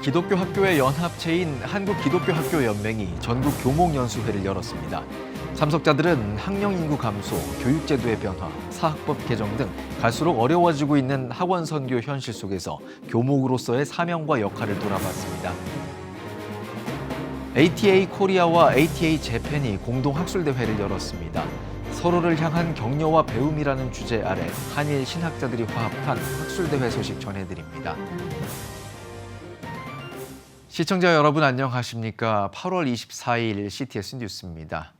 기독교 학교의 연합체인 한국기독교학교연맹이 전국 교목연수회를 열었습니다. 참석자들은 학령 인구 감소, 교육제도의 변화, 사학법 개정 등 갈수록 어려워지고 있는 학원 선교 현실 속에서 교목으로서의 사명과 역할을 돌아봤습니다. ATA 코리아와 ATA 재팬이 공동 학술대회를 열었습니다. 서로를 향한 격려와 배움이라는 주제 아래 한일 신학자들이 화합한 학술대회 소식 전해드립니다. 시청자 여러분 안녕하십니까? 8월 24일 CTS 뉴스입니다.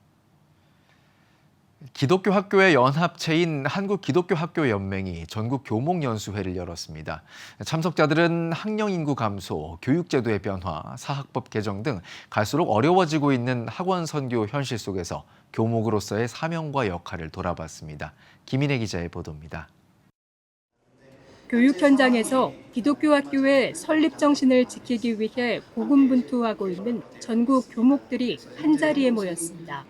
기독교 학교의 연합체인 한국기독교학교연맹이 전국 교목연수회를 열었습니다. 참석자들은 학령 인구 감소, 교육제도의 변화, 사학법 개정 등 갈수록 어려워지고 있는 학원 선교 현실 속에서 교목으로서의 사명과 역할을 돌아봤습니다. 김인혜 기자의 보도입니다. 교육 현장에서 기독교 학교의 설립 정신을 지키기 위해 고군분투하고 있는 전국 교목들이 한자리에 모였습니다.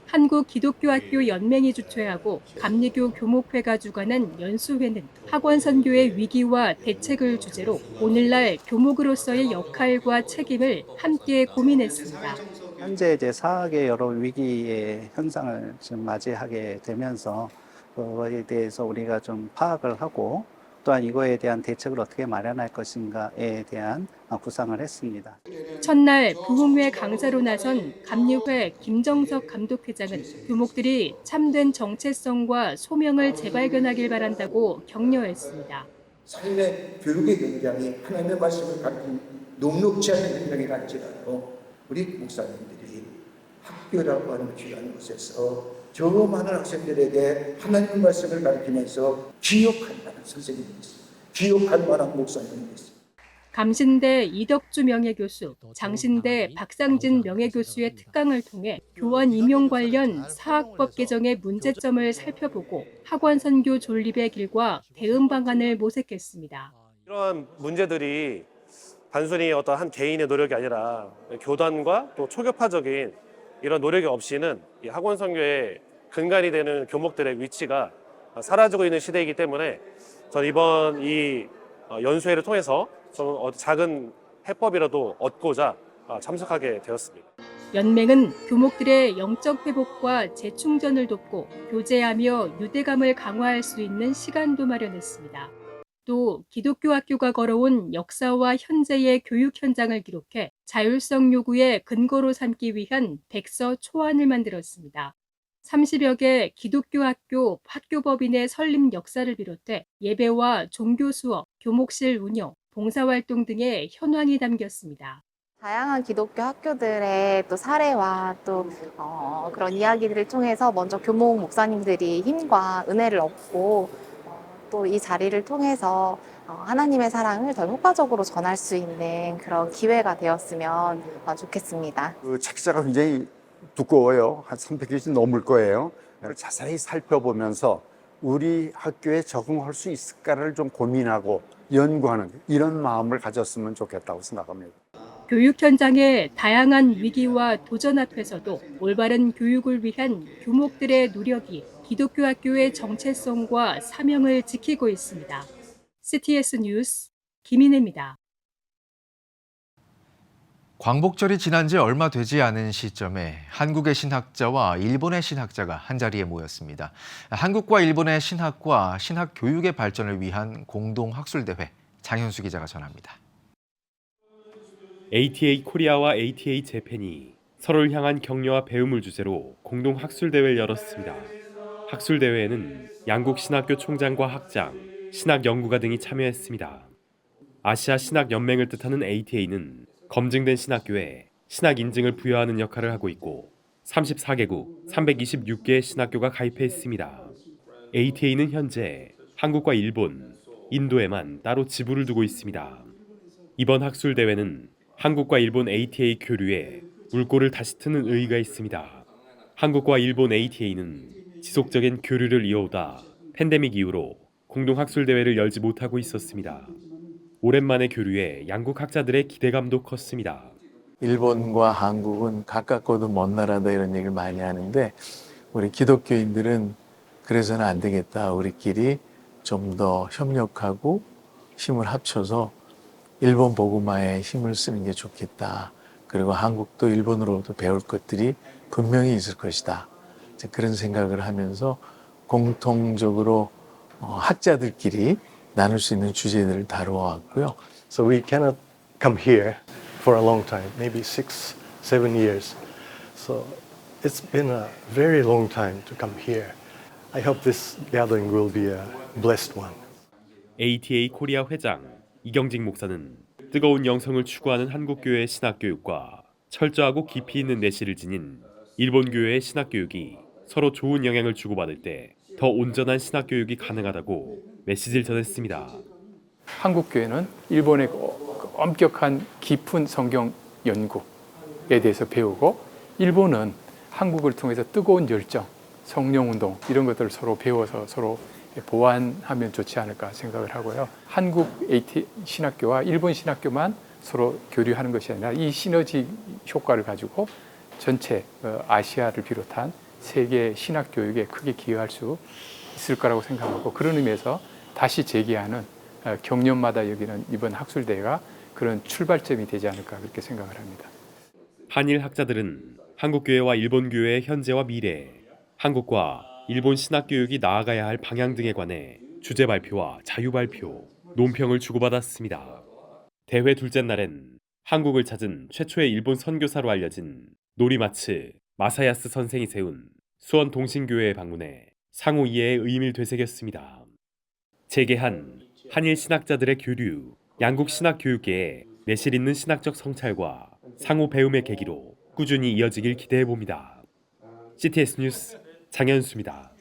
한국기독교학교 연맹이 주최하고 감리교 교목회가 주관한 연수회는 학원 선교의 위기와 대책을 주제로 오늘날 교목으로서의 역할과 책임을 함께 고민했습니다. 현재 이제 사학의 여러 위기의 현상을 지금 맞이하게 되면서 그거에 대해서 우리가 좀 파악을 하고 또한 이거에 대한 대책을 어떻게 마련할 것인가에 대한 구상을 했습니다. 첫날 부흥회 강사로 나선 감리회 김정석 감독회장은 교목들이 참된 정체성과 소명을 재발견하길 바란다고 격려했습니다. 삶의 교육의 현장이 하나님의 말씀을 가르치는 녹록지 않은 현장이랄지라도 우리 목사님들이 학교라고 하는 귀한 곳에서 저 많은 학생들에게 하나님의 말씀을 가르치면서 기억할 만한 선생님이 있습니다. 기억할 만한 목사님이 있습니다. 감신대 이덕주 명예교수, 장신대 박상진 명예교수의 특강을 통해 교원 임용 관련 사학법 개정의 문제점을 살펴보고 학원 선교 존립의 길과 대응 방안을 모색했습니다. 이런 문제들이 단순히 어떤 한 개인의 노력이 아니라 교단과 또 초교파적인 이런 노력이 없이는 이 학원 선교의 근간이 되는 교목들의 위치가 사라지고 있는 시대이기 때문에 저는 이번 이 연수회를 통해서 좀 작은 해법이라도 얻고자 참석하게 되었습니다. 연맹은 교목들의 영적 회복과 재충전을 돕고 교제하며 유대감을 강화할 수 있는 시간도 마련했습니다. 또 기독교 학교가 걸어온 역사와 현재의 교육 현장을 기록해 자율성 요구의 근거로 삼기 위한 백서 초안을 만들었습니다. 30여 개 기독교 학교 학교법인의 설립 역사를 비롯해 예배와 종교 수업, 교목실 운영, 봉사활동 등의 현황이 담겼습니다. 다양한 기독교 학교들의 또 사례와 또 그런 이야기들을 통해서 먼저 교목 목사님들이 힘과 은혜를 얻고 또 이 자리를 통해서 하나님의 사랑을 더 효과적으로 전할 수 있는 그런 기회가 되었으면 좋겠습니다. 그 책자가 굉장히 두꺼워요. 한 300페이지 넘을 거예요. 자세히 살펴보면서 우리 학교에 적응할 수 있을까를 좀 고민하고 연구하는 이런 마음을 가졌으면 좋겠다고 생각합니다. 교육 현장의 다양한 위기와 도전 앞에서도 올바른 교육을 위한 교목들의 노력이 기독교 학교의 정체성과 사명을 지키고 있습니다. CTS 뉴스 김인혜입니다. 광복절이 지난 지 얼마 되지 않은 시점에 한국의 신학자와 일본의 신학자가 한자리에 모였습니다. 한국과 일본의 신학과 신학 교육의 발전을 위한 공동 학술대회, 장현수 기자가 전합니다. ATA 코리아와 ATA 재팬이 서로를 향한 격려와 배움을 주제로 공동 학술대회를 열었습니다. 학술대회에는 양국 신학교 총장과 학장, 신학 연구가 등이 참여했습니다. 아시아 신학 연맹을 뜻하는 ATA는 검증된 신학교에 신학 인증을 부여하는 역할을 하고 있고 34개국 326개의 신학교가 가입해 있습니다. ATA는 현재 한국과 일본, 인도에만 따로 지부를 두고 있습니다. 이번 학술대회는 한국과 일본 ATA 교류에 물꼬를 다시 트는 의의가 있습니다. 한국과 일본 ATA는 지속적인 교류를 이어오다 팬데믹 이후로 공동 학술대회를 열지 못하고 있었습니다. 오랜만의 교류에 양국 학자들의 기대감도 컸습니다. 일본과 한국은 가깝고도 먼 나라다 이런 얘기를 많이 하는데 우리 기독교인들은 그래서는 안 되겠다. 우리끼리 좀 더 협력하고 힘을 합쳐서 일본 보고마에 힘을 쓰는 게 좋겠다. 그리고 한국도 일본으로부터 배울 것들이 분명히 있을 것이다. 이제 그런 생각을 하면서 공통적으로 학자들끼리 나눌 수 있는 주제들을 다루어 왔고요. So we cannot come here for a long time, maybe 6, 7 years. So it's been a very long time to come here. I hope this gathering will be a blessed one. ATA 코리아 회장 이경직 목사는 뜨거운 영성을 추구하는 한국교회의 신학교육과 철저하고 깊이 있는 내실을 지닌 일본교회의 신학교육이 서로 좋은 영향을 주고받을 때 더 온전한 신학교육이 가능하다고 메시지를 전했습니다. 한국교회는 일본의 엄격한 깊은 성경 연구에 대해서 배우고 일본은 한국을 통해서 뜨거운 열정, 성령운동 이런 것들을 서로 배워서 서로 보완하면 좋지 않을까 생각을 하고요. 한국 AT 신학교와 일본 신학교만 서로 교류하는 것이 아니라 이 시너지 효과를 가지고 전체 아시아를 비롯한 세계 신학교육에 크게 기여할 수 있을 거라고 생각하고 그런 의미에서 다시 재개하는 경년마다 여기는 이번 학술대회가 그런 출발점이 되지 않을까 그렇게 생각을 합니다. 한일 학자들은 한국교회와 일본교회의 현재와 미래, 한국과 일본 신학교육이 나아가야 할 방향 등에 관해 주제 발표와 자유 발표, 논평을 주고받았습니다. 대회 둘째 날엔 한국을 찾은 최초의 일본 선교사로 알려진 노리마츠 마사야스 선생이 세운 수원 동신교회에 방문해 상호 이해의 의미를 되새겼습니다. 재개한 한일 신학자들의 교류, 양국 신학 교육계의 내실 있는 신학적 성찰과 상호 배움의 계기로 꾸준히 이어지길 기대해봅니다. CTS 뉴스 장현수입니다.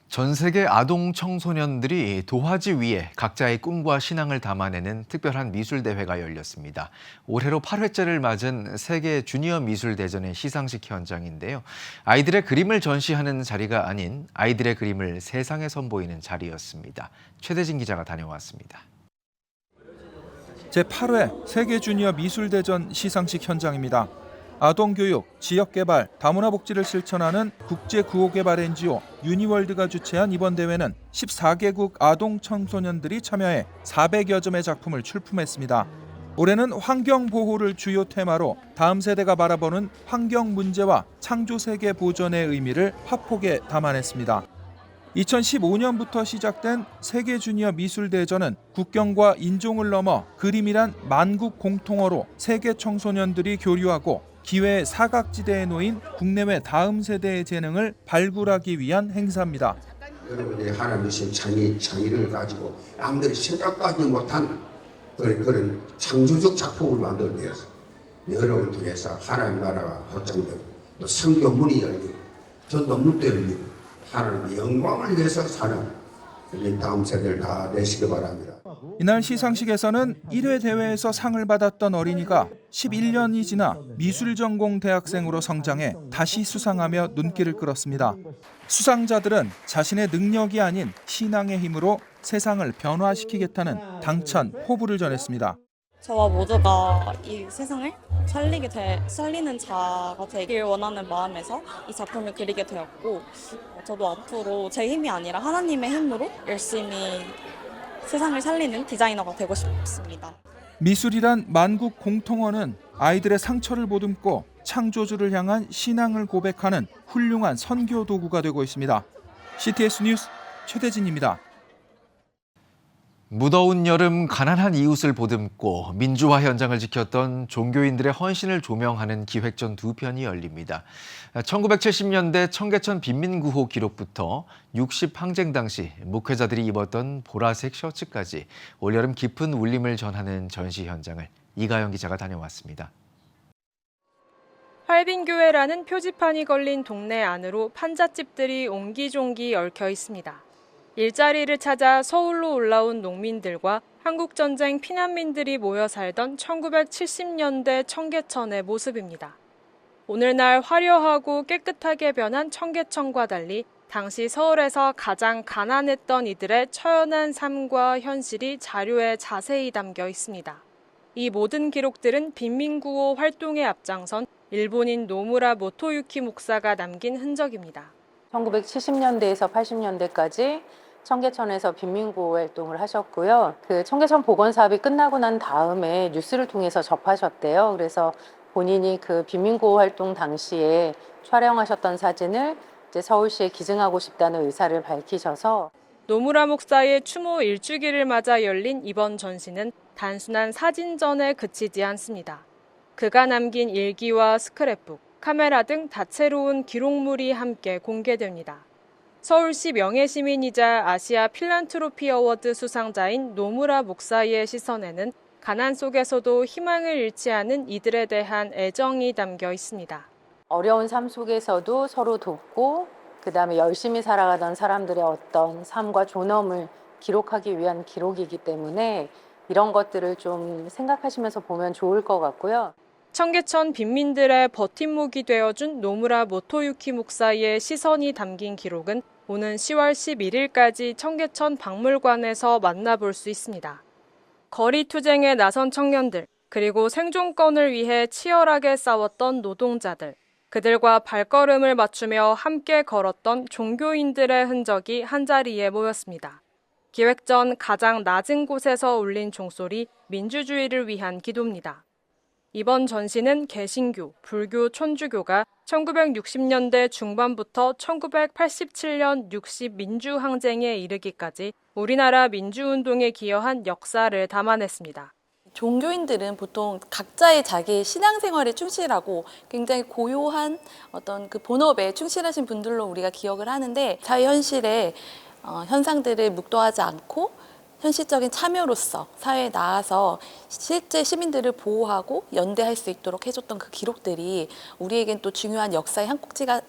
전 세계 아동 청소년들이 도화지 위에 각자의 꿈과 신앙을 담아내는 특별한 미술대회가 열렸습니다. 올해로 8회째를 맞은 세계 주니어 미술대전의 시상식 현장인데요. 아이들의 그림을 전시하는 자리가 아닌 아이들의 그림을 세상에 선보이는 자리였습니다. 최대진 기자가 다녀왔습니다. 제8회 세계 주니어 미술대전 시상식 현장입니다. 아동교육, 지역개발, 다문화복지를 실천하는 국제구호개발 NGO 유니월드가 주최한 이번 대회는 14개국 아동 청소년들이 참여해 400여 점의 작품을 출품했습니다. 올해는 환경보호를 주요 테마로 다음 세대가 바라보는 환경 문제와 창조세계 보존의 의미를 화폭에 담아냈습니다. 2015년부터 시작된 세계 주니어 미술대전은 국경과 인종을 넘어 그림이란 만국 공통어로 세계 청소년들이 교류하고 기회의 사각지대에 놓인 국내외 다음 세대의 재능을 발굴하기 위한 행사입니다. 여러분들이 하나님 주신 창의를 가지고 남들이 생각하지 못한 그런 창조적 작품을 만들어내서 여러분을 통해서 하나님 나라가 확장되고 또 성교문이 열리고 전도 문도 열리고 하나님의 영광을 위해서 사는 다음 세대를 다 내시기 바랍니다. 이날 시상식에서는 1회 대회에서 상을 받았던 어린이가 11년이 지나 미술전공 대학생으로 성장해 다시 수상하며 눈길을 끌었습니다. 수상자들은 자신의 능력이 아닌 신앙의 힘으로 세상을 변화시키겠다는 당찬 포부를 전했습니다. 저와 모두가 이 세상을 살리는 자가 되길 원하는 마음에서 이 작품을 그리게 되었고 저도 앞으로 제 힘이 아니라 하나님의 힘으로 열심히 세상을 살리는 디자이너가 되고 싶습니다. 미술이란 만국 공통어는 아이들의 상처를 보듬고 창조주를 향한 신앙을 고백하는 훌륭한 선교 도구가 되고 있습니다. CTS 뉴스 최대진입니다. 무더운 여름 가난한 이웃을 보듬고 민주화 현장을 지켰던 종교인들의 헌신을 조명하는 기획전 2편이 열립니다. 1970년대 청계천 빈민구호 기록부터 60 항쟁 당시 목회자들이 입었던 보라색 셔츠까지 올여름 깊은 울림을 전하는 전시 현장을 이가영 기자가 다녀왔습니다. 활빈교회라는 표지판이 걸린 동네 안으로 판잣집들이 옹기종기 얽혀 있습니다. 일자리를 찾아 서울로 올라온 농민들과 한국전쟁 피난민들이 모여 살던 1970년대 청계천의 모습입니다. 오늘날 화려하고 깨끗하게 변한 청계천과 달리 당시 서울에서 가장 가난했던 이들의 처연한 삶과 현실이 자료에 자세히 담겨 있습니다. 이 모든 기록들은 빈민구호 활동에 앞장선 일본인 노무라 모토유키 목사가 남긴 흔적입니다. 1970년대에서 80년대까지 청계천에서 빈민구 활동을 하셨고요. 그 청계천 복원 사업이 끝나고 난 다음에 뉴스를 통해서 접하셨대요. 그래서 본인이 그 빈민구 활동 당시에 촬영하셨던 사진을 이제 서울시에 기증하고 싶다는 의사를 밝히셔서 노무라 목사의 추모 1주기를 맞아 열린 이번 전시는 단순한 사진전에 그치지 않습니다. 그가 남긴 일기와 스크랩북, 카메라 등 다채로운 기록물이 함께 공개됩니다. 서울시 명예시민이자 아시아 필란트로피 어워드 수상자인 노무라 목사의 시선에는 가난 속에서도 희망을 잃지 않은 이들에 대한 애정이 담겨 있습니다. 어려운 삶 속에서도 서로 돕고 그다음에 열심히 살아가던 사람들의 어떤 삶과 존엄을 기록하기 위한 기록이기 때문에 이런 것들을 좀 생각하시면서 보면 좋을 것 같고요. 청계천 빈민들의 버팀목이 되어준 노무라 모토유키 목사의 시선이 담긴 기록은 오는 10월 11일까지 청계천 박물관에서 만나볼 수 있습니다. 거리 투쟁에 나선 청년들, 그리고 생존권을 위해 치열하게 싸웠던 노동자들, 그들과 발걸음을 맞추며 함께 걸었던 종교인들의 흔적이 한자리에 모였습니다. 기획 전 가장 낮은 곳에서 울린 종소리, 민주주의를 위한 기도입니다. 이번 전시는 개신교, 불교, 천주교가 1960년대 중반부터 1987년 60 민주항쟁에 이르기까지 우리나라 민주운동에 기여한 역사를 담아냈습니다. 종교인들은 보통 각자의 자기의 신앙생활에 충실하고 굉장히 고요한 어떤 그 본업에 충실하신 분들로 우리가 기억을 하는데 사회 현실의 현상들을 묵도하지 않고 현실적인 참여로서 사회에 나와서 실제 시민들을 보호하고 연대할 수 있도록 해줬던 그 기록들이 우리에겐 또 중요한 역사의 한 꼭지가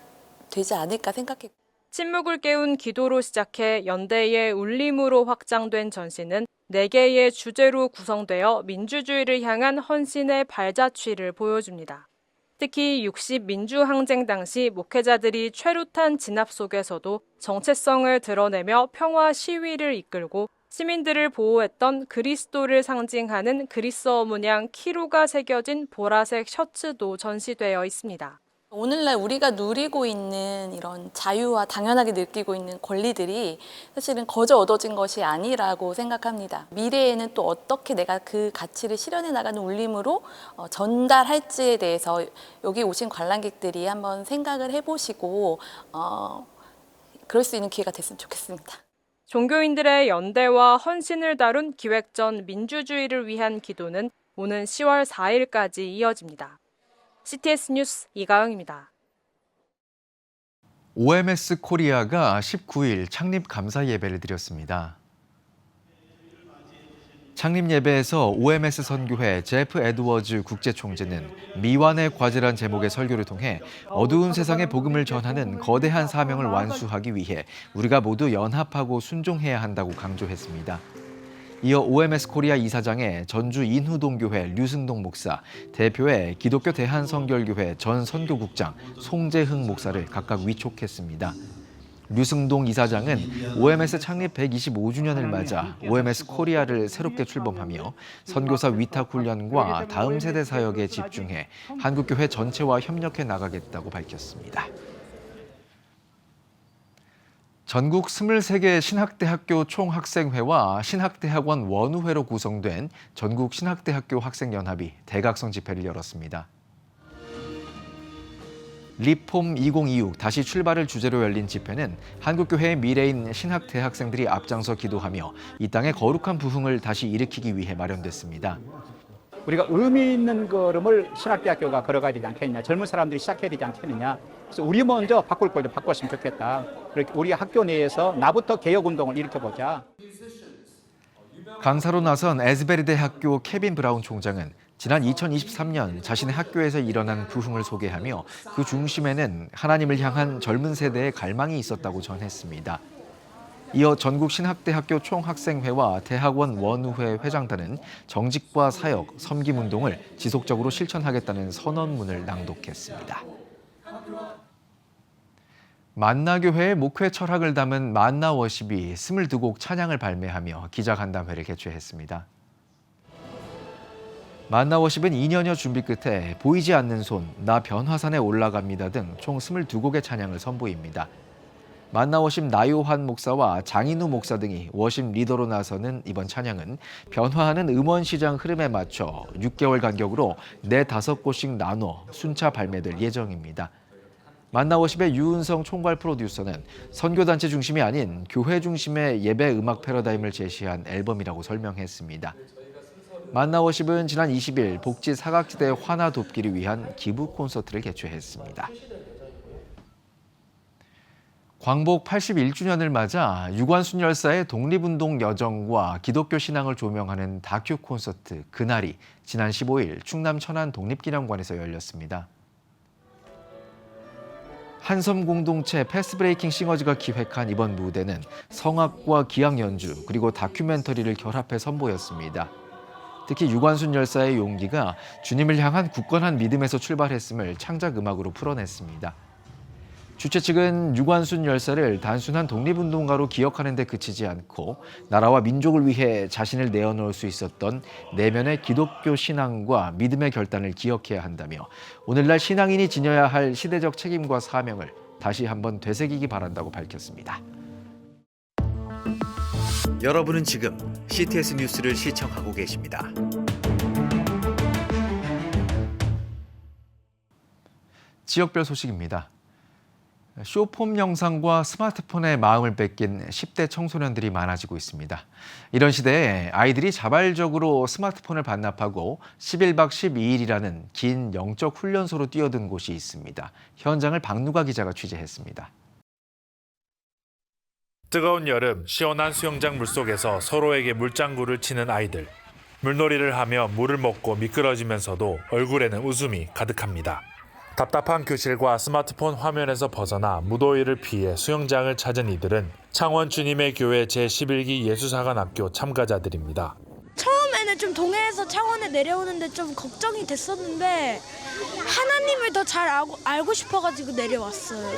되지 않을까 생각했고 침묵을 깨운 기도로 시작해 연대의 울림으로 확장된 전시는 4개의 주제로 구성되어 민주주의를 향한 헌신의 발자취를 보여줍니다. 특히 60 민주항쟁 당시 목회자들이 최루탄 진압 속에서도 정체성을 드러내며 평화 시위를 이끌고 시민들을 보호했던 그리스도를 상징하는 그리스어 문양 키루가 새겨진 보라색 셔츠도 전시되어 있습니다. 오늘날 우리가 누리고 있는 이런 자유와 당연하게 느끼고 있는 권리들이 사실은 거저 얻어진 것이 아니라고 생각합니다. 미래에는 또 어떻게 내가 그 가치를 실현해 나가는 울림으로 전달할지에 대해서 여기 오신 관람객들이 한번 생각을 해보시고 그럴 수 있는 기회가 됐으면 좋겠습니다. 종교인들의 연대와 헌신을 다룬 기획 전 민주주의를 위한 기도는 오는 10월 4일까지 이어집니다. CTS 뉴스 이가영입니다. OMS 코리아가 19일 창립 감사 예배를 드렸습니다. 창립 예배에서 OMS 선교회 제프 에드워즈 국제총재는 미완의 과제란 제목의 설교를 통해 어두운 세상에 복음을 전하는 거대한 사명을 완수하기 위해 우리가 모두 연합하고 순종해야 한다고 강조했습니다. 이어 OMS 코리아 이사장의 전주 인후동교회 류승동 목사, 대표의 기독교 대한성결교회 전 선교국장 송재흥 목사를 각각 위촉했습니다. 류승동 이사장은 OMS 창립 125주년을 맞아 OMS 코리아를 새롭게 출범하며 선교사 위탁 훈련과 다음 세대 사역에 집중해 한국교회 전체와 협력해 나가겠다고 밝혔습니다. 전국 23개 신학대학교 총학생회와 신학대학원 원우회로 구성된 전국 신학대학교 학생연합이 대각선 집회를 열었습니다. 리폼 2026 다시 출발을 주제로 열린 집회는 한국교회의 미래인 신학대학생들이 앞장서 기도하며 이 땅의 거룩한 부흥을 다시 일으키기 위해 마련됐습니다. 우리가 의미 있는 걸음을 신학대학교가 걸어가야 되지 않겠느냐, 젊은 사람들이 시작해야 되지 않겠느냐. 그래서 우리 먼저 바꿀 걸 좀 바꿨으면 좋겠다. 그렇게 우리 학교 내에서 나부터 개혁운동을 일으켜보자. 강사로 나선 에스베리 대학교 케빈 브라운 총장은 지난 2023년 자신의 학교에서 일어난 부흥을 소개하며 그 중심에는 하나님을 향한 젊은 세대의 갈망이 있었다고 전했습니다. 이어 전국 신학대학교 총학생회와 대학원 원우회 회장단은 정직과 사역, 섬김운동을 지속적으로 실천하겠다는 선언문을 낭독했습니다. 만나교회의 목회 철학을 담은 만나워십이 22곡 찬양을 발매하며 기자간담회를 개최했습니다. 만나워십은 2년여 준비 끝에 보이지 않는 손, 나 변화산에 올라갑니다 등 총 22곡의 찬양을 선보입니다. 만나워십 나요한 목사와 장인우 목사 등이 워십 리더로 나서는 이번 찬양은 변화하는 음원 시장 흐름에 맞춰 6개월 간격으로 4-5곳씩 나눠 순차 발매될 예정입니다. 만나워십의 유은성 총괄 프로듀서는 선교단체 중심이 아닌 교회 중심의 예배 음악 패러다임을 제시한 앨범이라고 설명했습니다. 만나워십은 지난 20일 복지 사각지대 환화 돕기를 위한 기부 콘서트를 개최했습니다. 광복 81주년을 맞아 유관순 열사의 독립운동 여정과 기독교 신앙을 조명하는 다큐 콘서트 그날이 지난 15일 충남 천안 독립기념관에서 열렸습니다. 한섬 공동체 패스브레이킹 싱어즈가 기획한 이번 무대는 성악과 기악 연주 그리고 다큐멘터리를 결합해 선보였습니다. 특히 유관순 열사의 용기가 주님을 향한 굳건한 믿음에서 출발했음을 창작 음악으로 풀어냈습니다. 주최 측은 유관순 열사를 단순한 독립운동가로 기억하는 데 그치지 않고 나라와 민족을 위해 자신을 내어놓을 수 있었던 내면의 기독교 신앙과 믿음의 결단을 기억해야 한다며 오늘날 신앙인이 지녀야 할 시대적 책임과 사명을 다시 한번 되새기기 바란다고 밝혔습니다. 여러분은 지금 CTS 뉴스를 시청하고 계십니다. 지역별 소식입니다. 쇼폼 영상과 스마트폰에 마음을 뺏긴 10대 청소년들이 많아지고 있습니다. 이런 시대에 아이들이 자발적으로 스마트폰을 반납하고 11박 12일이라는 긴 영적 훈련소로 뛰어든 곳이 있습니다. 현장을 박누가 기자가 취재했습니다. 뜨거운 여름, 시원한 수영장 물속에서 서로에게 물장구를 치는 아이들. 물놀이를 하며 물을 먹고 미끄러지면서도 얼굴에는 웃음이 가득합니다. 답답한 교실과 스마트폰 화면에서 벗어나 무더위를 피해 수영장을 찾은 이들은 창원 주님의 교회 제11기 예수사관학교 참가자들입니다. 처음에는 좀 동해에서 창원에 내려오는데 좀 걱정이 됐었는데 하나님을 더 잘 알고 싶어가지고 내려왔어요.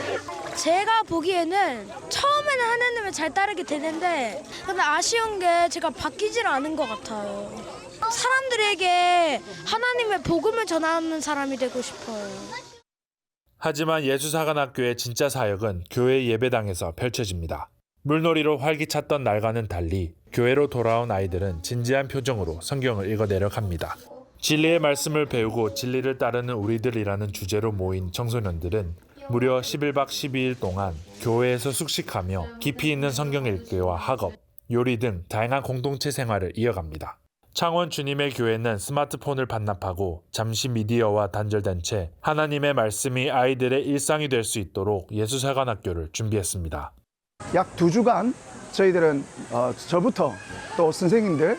제가 보기에는 처음에는 하나님을 잘 따르게 되는데 근데 아쉬운 게 제가 바뀌질 않은 것 같아요. 사람들에게 하나님의 복음을 전하는 사람이 되고 싶어요. 하지만 예수사관학교의 진짜 사역은 교회 예배당에서 펼쳐집니다. 물놀이로 활기찼던 날과는 달리 교회로 돌아온 아이들은 진지한 표정으로 성경을 읽어 내려갑니다. 진리의 말씀을 배우고 진리를 따르는 우리들이라는 주제로 모인 청소년들은 무려 11박 12일 동안 교회에서 숙식하며 깊이 있는 성경 읽기와 학업, 요리 등 다양한 공동체 생활을 이어갑니다. 창원 주님의 교회는 스마트폰을 반납하고 잠시 미디어와 단절된 채 하나님의 말씀이 아이들의 일상이 될 수 있도록 예수사관학교를 준비했습니다. 약 2주간 저희들은 저부터 또 선생님들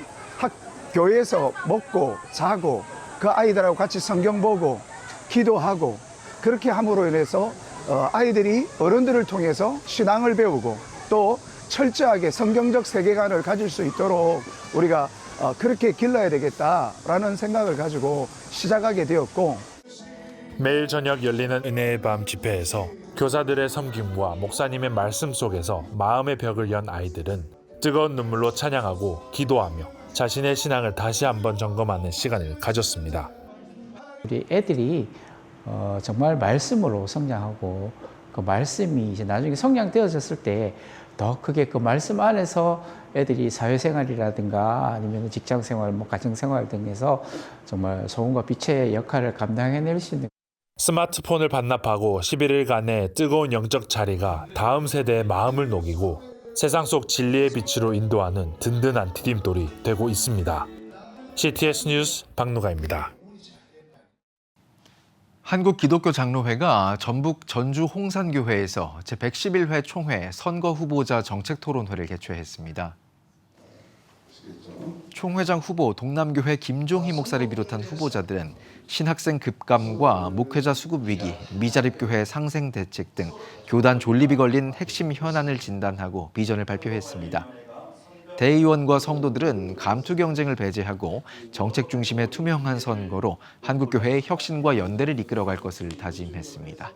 교회에서 먹고 자고 그 아이들하고 같이 성경 보고 기도하고 그렇게 함으로 인해서 아이들이 어른들을 통해서 신앙을 배우고 또 철저하게 성경적 세계관을 가질 수 있도록 우리가 그렇게 길러야 되겠다라는 생각을 가지고 시작하게 되었고 매일 저녁 열리는 은혜의 밤 집회에서 교사들의 섬김과 목사님의 말씀 속에서 마음의 벽을 연 아이들은 뜨거운 눈물로 찬양하고 기도하며 자신의 신앙을 다시 한번 점검하는 시간을 가졌습니다. 우리 애들이 정말 말씀으로 성장하고 그 말씀이 이제 나중에 성장되어졌을 때 더 크게 그 말씀 안에서 애들이 사회생활이라든가 아니면 직장생활, 가정생활 등에서 정말 소금과 빛의 역할을 감당해낼 수 있는 스마트폰을 반납하고 11일간의 뜨거운 영적 자리가 다음 세대의 마음을 녹이고 세상 속 진리의 빛으로 인도하는 든든한 디딤돌이 되고 있습니다. CTS 뉴스 박누가입니다. 한국기독교장로회가 전북 전주 홍산교회에서 제111회 총회 선거 후보자 정책토론회를 개최했습니다. 총회장 후보 동남교회 김종희 목사를 비롯한 후보자들은 신학생 급감과 목회자 수급 위기, 미자립교회 상생 대책 등 교단 존립이 걸린 핵심 현안을 진단하고 비전을 발표했습니다. 대의원과 성도들은 감투 경쟁을 배제하고 정책 중심의 투명한 선거로 한국교회의 혁신과 연대를 이끌어갈 것을 다짐했습니다.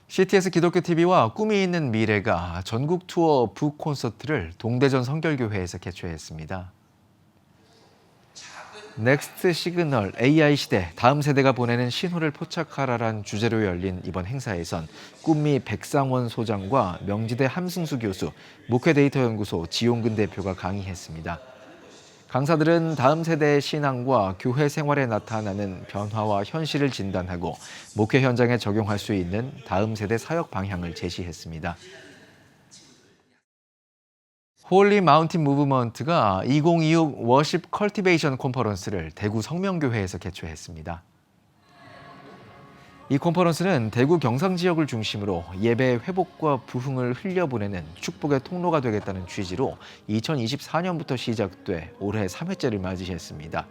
CTS 기독교TV와 꿈이 있는 미래가 전국 투어 북 콘서트를 동대전 성결교회에서 개최했습니다. 넥스트 시그널 AI 시대 다음 세대가 보내는 신호를 포착하라란 주제로 열린 이번 행사에선 꿈미 백상원 소장과 명지대 함승수 교수, 목회데이터연구소 지용근 대표가 강의했습니다. 강사들은 다음 세대의 신앙과 교회 생활에 나타나는 변화와 현실을 진단하고 목회 현장에 적용할 수 있는 다음 세대 사역 방향을 제시했습니다. 홀리 마운틴 무브먼트가 2026 워십 컬티베이션 컨퍼런스를 대구 성명교회에서 개최했습니다. 이 컨퍼런스는 대구 경상 지역을 중심으로 예배 회복과 부흥을 흘려보내는 축복의 통로가 되겠다는 취지로 2024년부터 시작돼 올해 3회째를 맞이했습니다.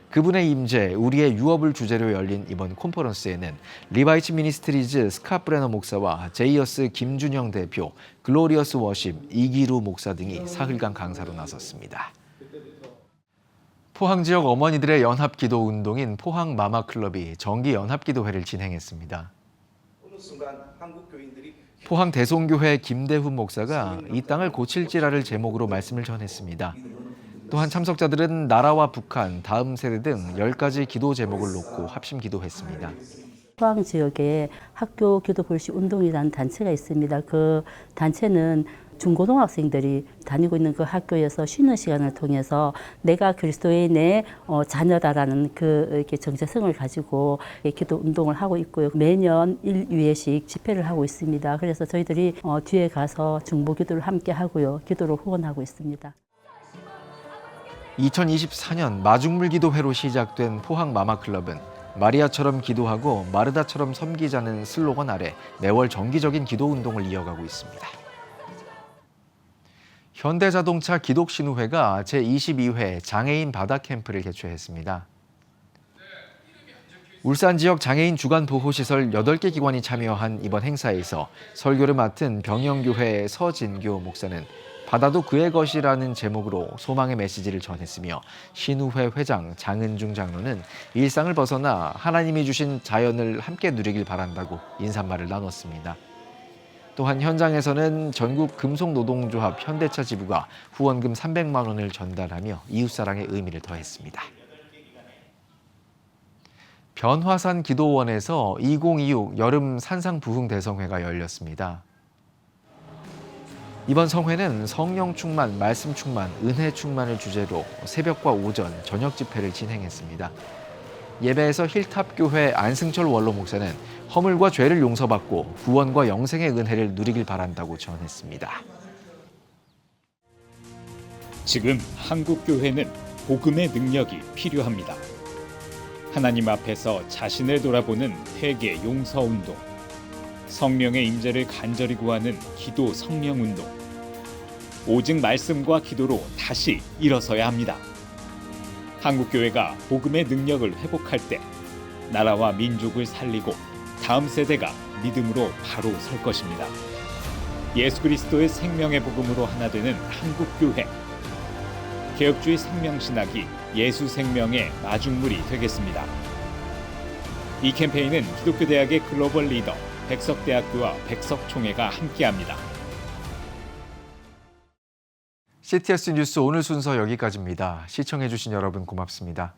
그분의 임재, 우리의 유업을 주제로 열린 이번 컨퍼런스에는 리바이츠 미니스트리즈 스캇 브레너 목사와 제이어스 김준영 대표, 글로리어스 워십 이기루 목사 등이 사흘간 강사로 나섰습니다. 포항 지역 어머니들의 연합기도 운동인 포항 마마클럽이 정기 연합기도회를 진행했습니다. 포항 대송교회 김대훈 목사가 이 땅을 고칠지라를 제목으로 말씀을 전했습니다. 또한 참석자들은 나라와 북한, 다음 세대 등 10가지 기도 제목을 놓고 합심 기도했습니다. 포항 지역에 학교 기도 불시 운동이라는 단체가 있습니다. 그 단체는 중고등학생들이 다니고 있는 그 학교에서 쉬는 시간을 통해서 내가 그리스도인의 자녀다라는 이렇게 정체성을 가지고 기도 운동을 하고 있고요. 매년 1위회씩 집회를 하고 있습니다. 그래서 저희들이 뒤에 가서 중보 기도를 함께 하고요. 기도를 후원하고 있습니다. 2024년 마중물 기도회로 시작된 포항 마마클럽은 마리아처럼 기도하고 마르다처럼 섬기자는 슬로건 아래 매월 정기적인 기도 운동을 이어가고 있습니다. 현대자동차 기독신우회가 제22회 장애인 바다 캠프를 개최했습니다. 울산 지역 장애인 주간 보호시설 8개 기관이 참여한 이번 행사에서 설교를 맡은 병영교회 서진교 목사는 바다도 그의 것이라는 제목으로 소망의 메시지를 전했으며 신우회 회장 장은중 장로는 일상을 벗어나 하나님이 주신 자연을 함께 누리길 바란다고 인사말을 나눴습니다. 또한 현장에서는 전국 금속노동조합 현대차 지부가 후원금 300만 원을 전달하며 이웃사랑의 의미를 더했습니다. 변화산 기도원에서 2026 여름 산상 부흥 대성회가 열렸습니다. 이번 성회는 성령 충만, 말씀 충만, 은혜 충만을 주제로 새벽과 오전, 저녁 집회를 진행했습니다. 예배에서 힐탑교회 안승철 원로 목사는 허물과 죄를 용서받고 구원과 영생의 은혜를 누리길 바란다고 전했습니다. 지금 한국 교회는 복음의 능력이 필요합니다. 하나님 앞에서 자신을 돌아보는 회개 용서 운동, 성령의 임재를 간절히 구하는 기도 성령 운동, 오직 말씀과 기도로 다시 일어서야 합니다. 한국교회가 복음의 능력을 회복할 때 나라와 민족을 살리고 다음 세대가 믿음으로 바로 설 것입니다. 예수 그리스도의 생명의 복음으로 하나 되는 한국교회. 개혁주의 생명신학이 예수 생명의 마중물이 되겠습니다. 이 캠페인은 기독교대학의 글로벌 리더 백석대학교와 백석총회가 함께합니다. CTS 뉴스 오늘 순서 여기까지입니다. 시청해주신 여러분 고맙습니다.